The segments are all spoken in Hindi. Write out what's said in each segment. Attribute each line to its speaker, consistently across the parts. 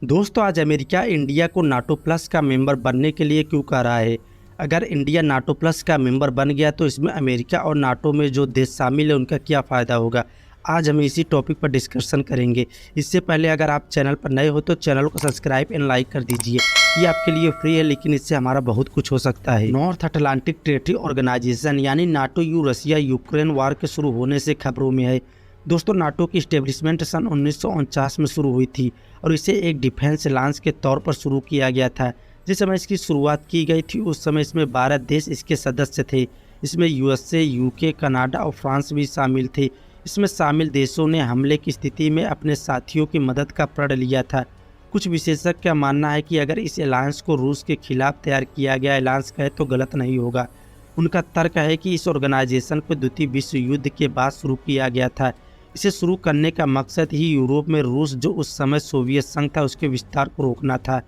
Speaker 1: दोस्तों आज अमेरिका इंडिया को नाटो प्लस का मेंबर बनने के लिए क्यों कह रहा है। अगर इंडिया नाटो प्लस का मेंबर बन गया तो इसमें अमेरिका और नाटो में जो देश शामिल है उनका क्या फ़ायदा होगा। आज हम इसी टॉपिक पर डिस्कशन करेंगे। इससे पहले अगर आप चैनल पर नए हो तो चैनल को सब्सक्राइब एंड लाइक कर दीजिए। ये आपके लिए फ्री है लेकिन इससे हमारा बहुत कुछ हो सकता है। नॉर्थ अटलांटिक ट्रेटी ऑर्गेनाइजेशन यानी नाटो रसिया यूक्रेन वार के शुरू होने से खबरों में है। दोस्तों नाटो की इस्टेब्लिशमेंट सन 1949 में शुरू हुई थी और इसे एक डिफेंस अलायंस के तौर पर शुरू किया गया था। जिस समय इसकी शुरुआत की गई थी उस समय इसमें 12 देश इसके सदस्य थे। इसमें यूएसए, यूके, कनाडा और फ्रांस भी शामिल थे। इसमें शामिल देशों ने हमले की स्थिति में अपने साथियों की मदद का प्रण लिया था। कुछ विशेषज्ञ का मानना है कि अगर इस अलायंस को रूस के खिलाफ तैयार किया गया अलायंस कहे तो गलत नहीं होगा। उनका तर्क है कि इस ऑर्गेनाइजेशन को द्वितीय विश्व युद्ध के बाद शुरू किया गया था। इसे शुरू करने का मकसद ही यूरोप में रूस जो उस समय सोवियत संघ था उसके विस्तार को रोकना था।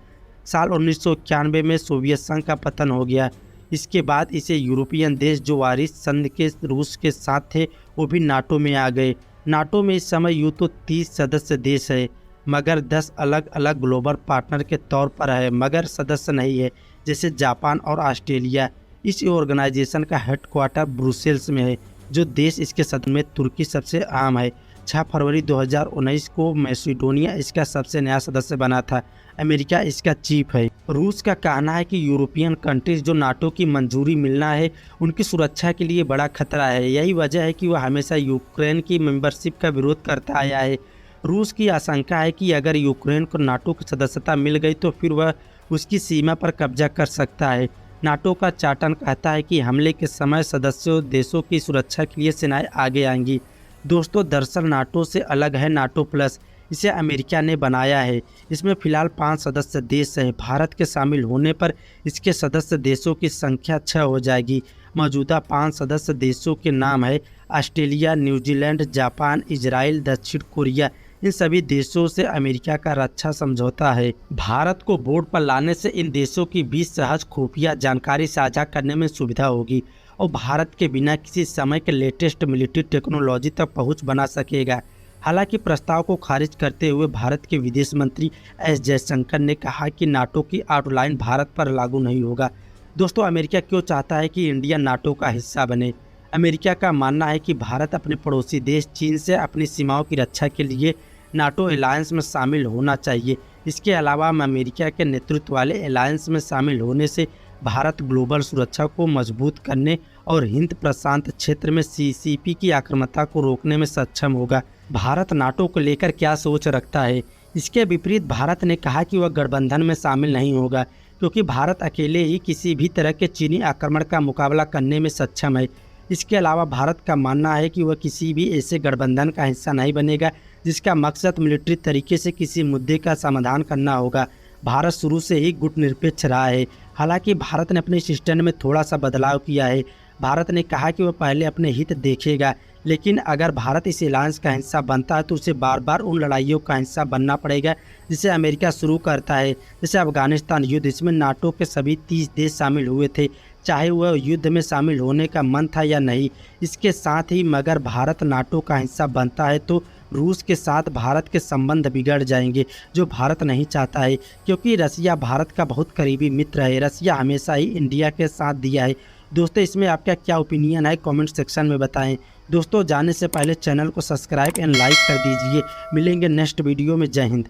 Speaker 1: साल 1991 में सोवियत संघ का पतन हो गया। इसके बाद इसे यूरोपियन देश जो वारिस संघ के रूस के साथ थे वो भी नाटो में आ गए। नाटो में इस समय यूँ तो 30 सदस्य देश है मगर 10 अलग अलग ग्लोबल पार्टनर के तौर पर है मगर सदस्य नहीं है, जैसे जापान और ऑस्ट्रेलिया। इस ऑर्गेनाइजेशन का हेडक्वार्टर ब्रुसेल्स में है। जो देश इसके सदस्य में तुर्की सबसे आम है। 6 फरवरी 2019 को मैसेडोनिया इसका सबसे नया सदस्य बना था। अमेरिका इसका चीफ है। रूस का कहना है कि यूरोपियन कंट्रीज जो नाटो की मंजूरी मिलना है उनकी सुरक्षा के लिए बड़ा खतरा है। यही वजह है कि वह हमेशा यूक्रेन की मेंबरशिप का विरोध करता आया है। रूस की आशंका है कि अगर यूक्रेन को नाटो की सदस्यता मिल गई तो फिर वह उसकी सीमा पर कब्जा कर सकता है। नाटो का चार्टर कहता है कि हमले के समय सदस्यों देशों की सुरक्षा के लिए सेनाएं आगे आएंगी। दोस्तों दरअसल नाटो से अलग है नाटो प्लस। इसे अमेरिका ने बनाया है। इसमें फ़िलहाल 5 सदस्य देश हैं। भारत के शामिल होने पर इसके सदस्य देशों की संख्या 6 हो जाएगी। मौजूदा 5 सदस्य देशों के नाम है ऑस्ट्रेलिया, न्यूजीलैंड, जापान, इजराइल, दक्षिण कोरिया। इन सभी देशों से अमेरिका का रक्षा समझौता है। भारत को बोर्ड पर लाने से इन देशों की 20 सहज खुफिया जानकारी साझा करने में सुविधा होगी और भारत के बिना किसी समय के लेटेस्ट मिलिट्री टेक्नोलॉजी तक पहुंच बना सकेगा। हालांकि प्रस्ताव को खारिज करते हुए भारत के विदेश मंत्री एस जयशंकर ने कहा कि नाटो की आउटलाइन भारत पर लागू नहीं होगा। दोस्तों अमेरिका क्यों चाहता है कि इंडिया नाटो का हिस्सा बने। अमेरिका का मानना है कि भारत अपने पड़ोसी देश चीन से अपनी सीमाओं की रक्षा के लिए नाटो अलायंस में शामिल होना चाहिए। इसके अलावा अमेरिका के नेतृत्व वाले अलायंस में शामिल होने से भारत ग्लोबल सुरक्षा को मजबूत करने और हिंद प्रशांत क्षेत्र में सीसीपी की आक्रामकता को रोकने में सक्षम होगा। भारत नाटो को लेकर क्या सोच रखता है। इसके विपरीत भारत ने कहा कि वह गठबंधन में शामिल नहीं होगा क्योंकि भारत अकेले ही किसी भी तरह के चीनी आक्रमण का मुकाबला करने में सक्षम है। इसके अलावा भारत का मानना है कि वह किसी भी ऐसे गठबंधन का हिस्सा नहीं बनेगा जिसका मकसद मिलिट्री तरीके से किसी मुद्दे का समाधान करना होगा। भारत शुरू से ही गुटनिरपेक्ष रहा है। हालांकि भारत ने अपने सिस्टम में थोड़ा सा बदलाव किया है। भारत ने कहा कि वह पहले अपने हित देखेगा लेकिन अगर भारत इस अलायंस का हिस्सा बनता है तो उसे बार बार उन लड़ाइयों का हिस्सा बनना पड़ेगा जिसे अमेरिका शुरू करता है। जैसे अफगानिस्तान युद्ध, इसमें नाटो के सभी 30 देश शामिल हुए थे चाहे वह युद्ध में शामिल होने का मन था या नहीं। इसके साथ ही मगर भारत नाटो का हिस्सा बनता है तो रूस के साथ भारत के संबंध बिगड़ जाएंगे जो भारत नहीं चाहता है क्योंकि रसिया भारत का बहुत करीबी मित्र है। रसिया हमेशा ही इंडिया के साथ दिया है। दोस्तों इसमें आपका क्या ओपिनियन है कमेंट सेक्शन में बताएं। दोस्तों जाने से पहले चैनल को सब्सक्राइब एंड लाइक कर दीजिए। मिलेंगे नेक्स्ट वीडियो में। जय हिंद।